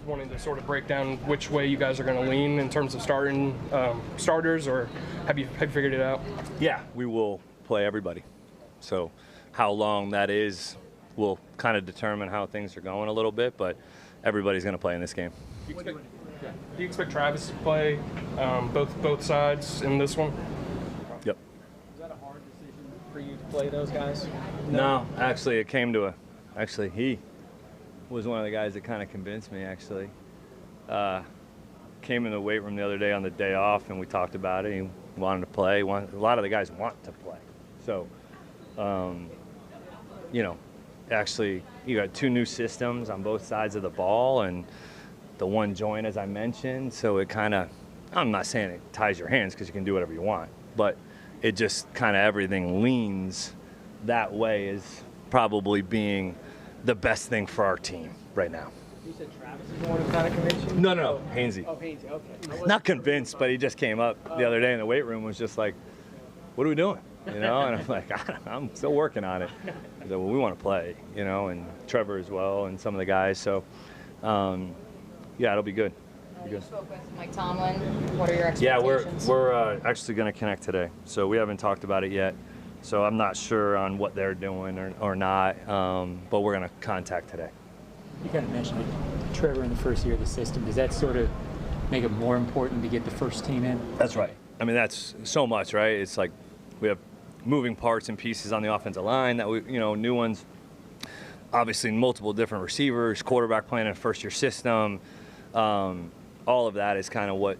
wanting to sort of break down which way you guys are going to lean in terms of starting starters, or have you figured it out? Yeah, we will play everybody. So how long that is will kind of determine how things are going a little bit, but everybody's going to play in this game. Do you expect Travis to play both sides in this one? Yep. Was that a hard decision for you to play those guys? No, actually it came to he was one of the guys that kind of convinced me, actually. Came in the weight room the other day on the day off, and we talked about it. He wanted to play. A lot of the guys want to play. So, actually, you got 2 new systems on both sides of the ball, and the one joint, as I mentioned. So it kind of, I'm not saying it ties your hands because you can do whatever you want, but it just kind of everything leans that way as probably being the best thing for our team right now. You said Travis is the one who kind of convinced you? No, Hainsey. Oh, Hainsey, okay. Not convinced, but he just came up the other day in the weight room, was just like, what are we doing? And I'm like, I'm still working on it. I said, well, we want to play, and Trevor as well, and some of the guys. So, it'll be good. You spoke with Mike Tomlin. What are your expectations? Yeah, we're actually going to connect today. So we haven't talked about it yet. So I'm not sure on what they're doing or not, but we're going to contact today. You kind of mentioned it, Trevor in the first year of the system. Does that sort of make it more important to get the first team in? That's right. I mean, that's so much, right? It's like we have moving parts and pieces on the offensive line that we, new ones. Obviously, multiple different receivers, quarterback playing in a first-year system. All of that is kind of what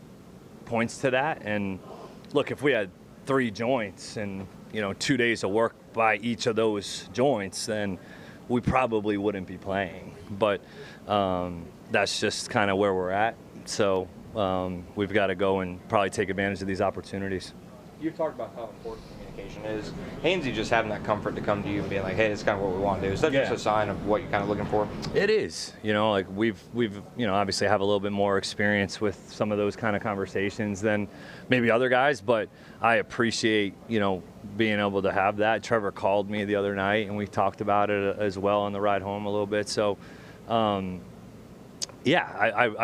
points to that. And look, if we had 3 joints and 2 days of work by each of those joints, then we probably wouldn't be playing. But that's just kind of where we're at. So we've got to go and probably take advantage of these opportunities. You've talked about how important communication is. Hainsey just having that comfort to come to you and being like, hey, this is kind of what we want to do. Is that just a sign of what you're kind of looking for? It is. Like we've obviously have a little bit more experience with some of those kind of conversations than maybe other guys, but I appreciate, being able to have that. Trevor called me the other night, and we talked about it as well on the ride home a little bit. So, I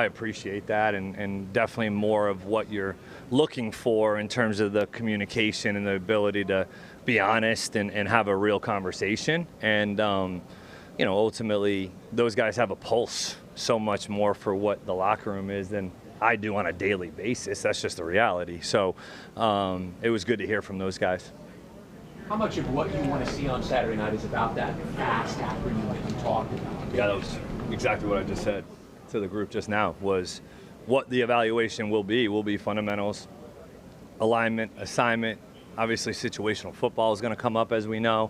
appreciate that, and definitely more of what you're looking for in terms of the communication and the ability to be honest and have a real conversation. And, ultimately, those guys have a pulse so much more for what the locker room is than I do on a daily basis. That's just the reality. So it was good to hear from those guys. How much of what you want to see on Saturday night is about that fast acronym that you talked about? Yeah, that was exactly what I just said to the group just now, was what the evaluation will be fundamentals, alignment, assignment. Obviously, situational football is going to come up, as we know,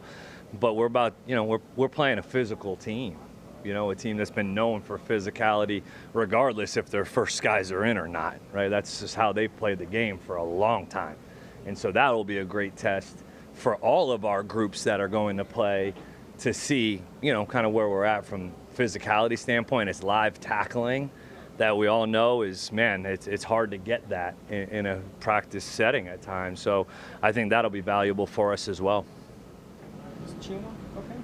but we're about, we're playing a physical team, a team that's been known for physicality, regardless if their first guys are in or not, right? That's just how they've played the game for a long time. And so that will be a great test for all of our groups that are going to play to see, kind of where we're at from physicality standpoint. It's live tackling that we all know is, man, it's hard to get that in a practice setting at times. So I think that'll be valuable for us as well. Is Chuma okay?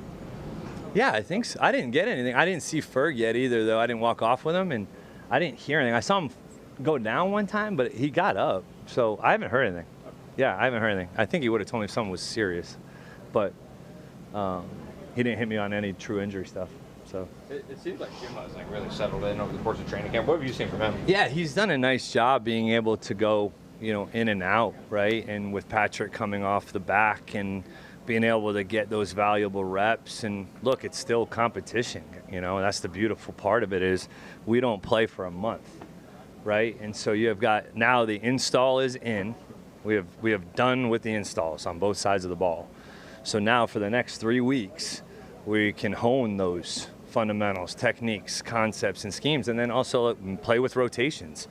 Yeah, I think so. I didn't get anything. I didn't see Ferg yet either, though. I didn't walk off with him, and I didn't hear anything. I saw him go down one time, but he got up. So I haven't heard anything. Yeah, I haven't heard anything. I think he would have told me if something was serious, but he didn't hit me on any true injury stuff. So It seems like Chuma is really settled in over the course of training camp. What have you seen from him? Yeah, he's done a nice job being able to go, in and out, right? And with Patrick coming off the back and being able to get those valuable reps. And look, it's still competition, that's the beautiful part of it, is we don't play for a month, right? And so you have got, now the install is in. We have done with the installs on both sides of the ball. So now for the next 3 weeks, we can hone those fundamentals, techniques, concepts, and schemes, and then also play with rotations,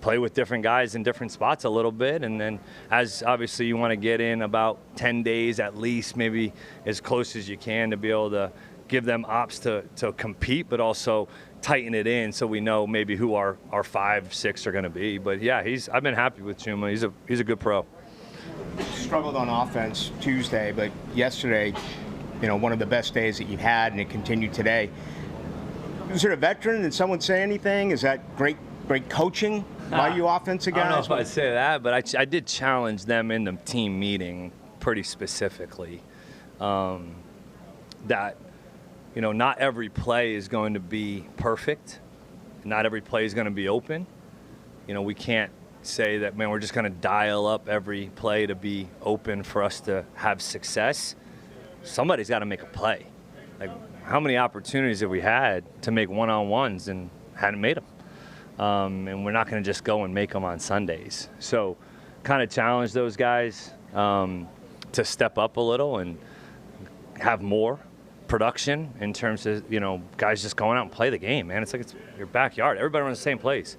play with different guys in different spots a little bit. And then as obviously you want to get in about 10 days at least, maybe as close as you can, to be able to give them ops to compete, but also tighten it in so we know maybe who our 5, 6 are going to be. But yeah, I've been happy with Chuma. He's a good pro. Struggled on offense Tuesday, but yesterday, one of the best days that you've had, and it continued today. is it a veteran? Did someone say anything? Is that great coaching by you offensive guys? I don't know if I'd say that, but I did challenge them in the team meeting pretty specifically that, not every play is going to be perfect. Not every play is going to be open. We can't say that, man, we're just going to dial up every play to be open for us to have success. Somebody's got to make a play. Like, how many opportunities have we had to make one-on-ones and hadn't made them? And we're not going to just go and make them on Sundays. So kind of challenge those guys to step up a little and have more production in terms of, guys just going out and play the game, man. It's like it's your backyard. Everybody runs the same plays.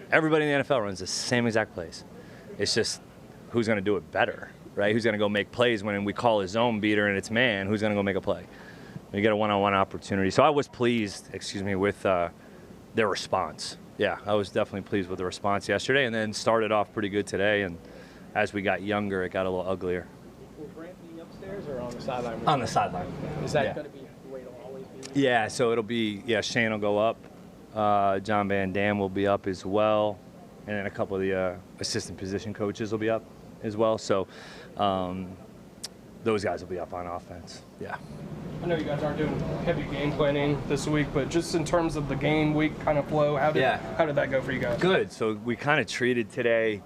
Everybody in the NFL runs the same exact plays. It's just who's going to do it better, right? Who's going to go make plays when we call a zone beater and it's man, who's going to go make a play? You get a one-on-one opportunity. So I was pleased, with their response. Yeah, I was definitely pleased with the response yesterday, and then started off pretty good today. And as we got younger, it got a little uglier. Will Brant be upstairs or on the sideline? On the sideline. Is that going to be the way it'll always be? Yeah, so it'll be, Shane will go up. John Van Dam will be up as well. And then a couple of the assistant position coaches will be up as well. So those guys will be up on offense. Yeah. I know you guys aren't doing heavy game planning this week, but just in terms of the game week kind of flow, how did that go for you guys? Good. So we kind of treated today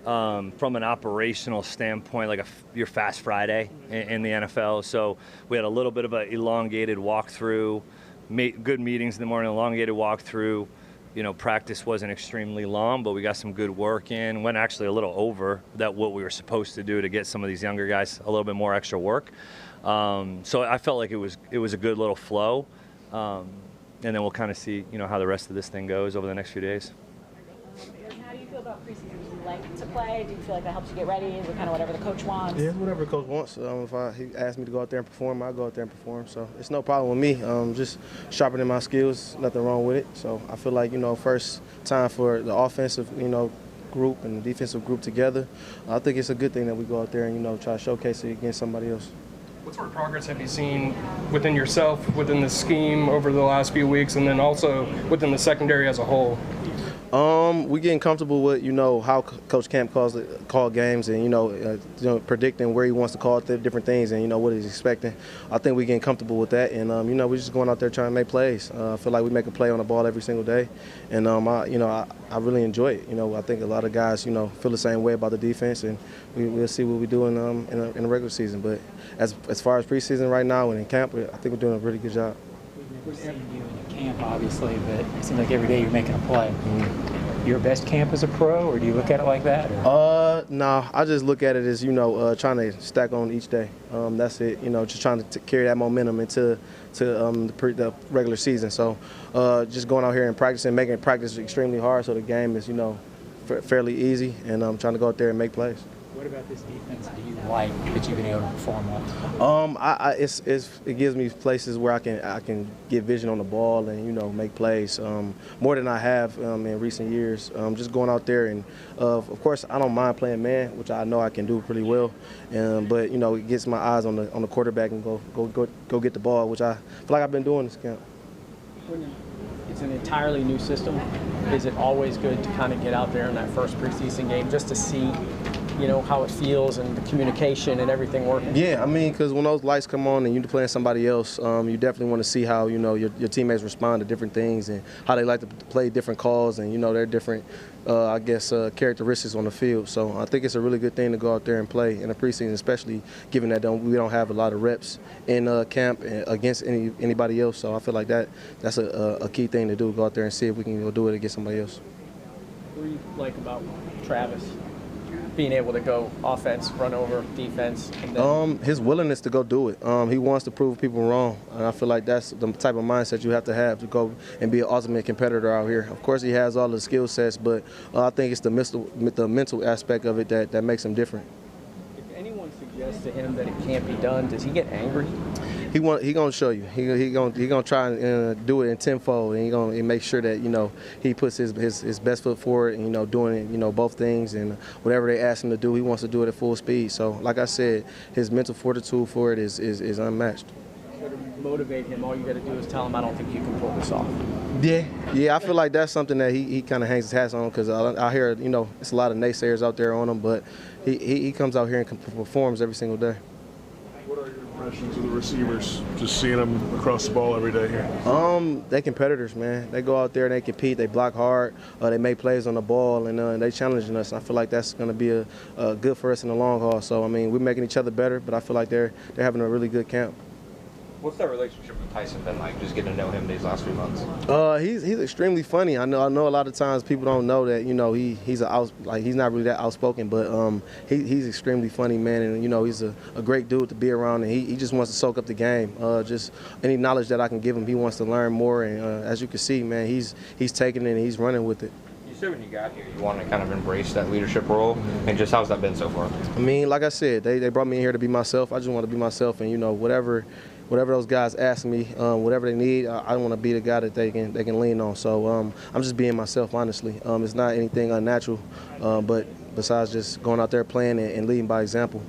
from an operational standpoint like your Fast Friday in the NFL. So we had a little bit of an elongated walkthrough, good meetings in the morning, elongated walkthrough. Practice wasn't extremely long, but we got some good work in. Went actually a little over what we were supposed to do to get some of these younger guys a little bit more extra work. So I felt like it was a good little flow, and then we'll kind of see how the rest of this thing goes over the next few days. How do you feel about preseason? Do you like to play? Do you feel like that helps you get ready? Is it kind of whatever the coach wants? Yeah, whatever the coach wants. If he asks me to go out there and perform, I'll go out there and perform. So it's no problem with me. Just sharpening my skills, nothing wrong with it. So I feel like first time for the offensive group and the defensive group together. I think it's a good thing that we go out there and try to showcase it against somebody else. What sort of progress have you seen within yourself, within the scheme over the last few weeks, and then also within the secondary as a whole? We're getting comfortable with how Coach Camp call games, and predicting where he wants to call different things, and what he's expecting. I think we're getting comfortable with that, and we're just going out there trying to make plays. I feel like we make a play on the ball every single day, and I really enjoy it. I think a lot of guys feel the same way about the defense, and we'll see what we do in the regular season. But as far as preseason right now and in camp, I think we're doing a really good job. We've never seen you in camp, obviously, but it seems like every day you're making a play. Mm-hmm. Your best camp as a pro, or do you look at it like that? No, I just look at it as, trying to stack on each day. That's it, just trying to carry that momentum into the regular season. So just going out here and practicing, making practice extremely hard so the game is, fairly easy, and I'm trying to go out there and make plays. What about this defense do you like that you've been able to perform on? It gives me places where I can get vision on the ball and make plays more than I have in recent years. Just going out there and of course I don't mind playing man, which I know I can do pretty well. But it gets my eyes on the quarterback and go get the ball, which I feel like I've been doing this camp. It's an entirely new system. Is it always good to kind of get out there in that first preseason game just to see how it feels and the communication and everything working? Yeah, because when those lights come on and you're playing somebody else, you definitely want to see how, your teammates respond to different things and how they like to play different calls and, their different, characteristics on the field. So I think it's a really good thing to go out there and play in the preseason, especially given that we don't have a lot of reps in camp against anybody else. So I feel like that's a key thing to do, go out there and see if we can go do it against somebody else. What do you like about Travis? Being able to go offense, run over, defense. And then his willingness to go do it. He wants to prove people wrong, and I feel like that's the type of mindset you have to go and be an ultimate competitor out here. Of course, he has all the skill sets, but I think it's the mental aspect of it that makes him different. If anyone suggests to him that it can't be done, does he get angry? He gonna show you. He gonna try and do it in tenfold, and he gonna make sure that he puts his best foot forward, and doing it both things, and whatever they ask him to do, he wants to do it at full speed. So like I said, his mental fortitude for it is unmatched. Could motivate him. All you got to do is tell him, I don't think you can pull this off. Yeah, I feel like that's something that he kind of hangs his hats on because I hear, it's a lot of naysayers out there on him, but he comes out here and performs every single day. What are your impressions of the receivers, just seeing them across the ball every day here? They competitors, man. They go out there and they compete. They block hard. They make plays on the ball, and they challenging us. I feel like that's going to be a good for us in the long haul. So, I mean, we're making each other better, but I feel like they're having a really good camp. What's that relationship with Tyson been like, just getting to know him these last few months? He's extremely funny. I know a lot of times people don't know that, he's he's not really that outspoken, but he's extremely funny, man, and he's a great dude to be around, and he just wants to soak up the game. Just any knowledge that I can give him, he wants to learn more, and as you can see, man, he's taking it and he's running with it. You said when you got here you wanted to kind of embrace that leadership role, and just how's that been so far? I mean, like I said, they brought me in here to be myself. I just want to be myself, and whatever those guys ask me, whatever they need, I want to be the guy that they can lean on. So I'm just being myself, honestly. It's not anything unnatural, but besides just going out there playing and leading by example.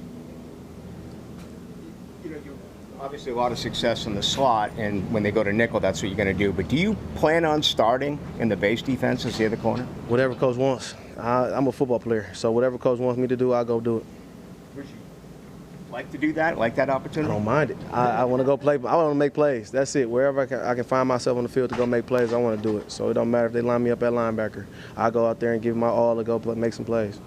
Obviously a lot of success in the slot, and when they go to nickel, that's what you're going to do. But do you plan on starting in the base defense as the other corner? Whatever coach wants. I'm a football player, so whatever coach wants me to do, I'll go do it. Would you like to do that? Like that opportunity? I don't mind it. I want to go play. I want to make plays. That's it. Wherever I can find myself on the field to go make plays, I want to do it. So it don't matter if they line me up at linebacker. I go out there and give my all to go make some plays.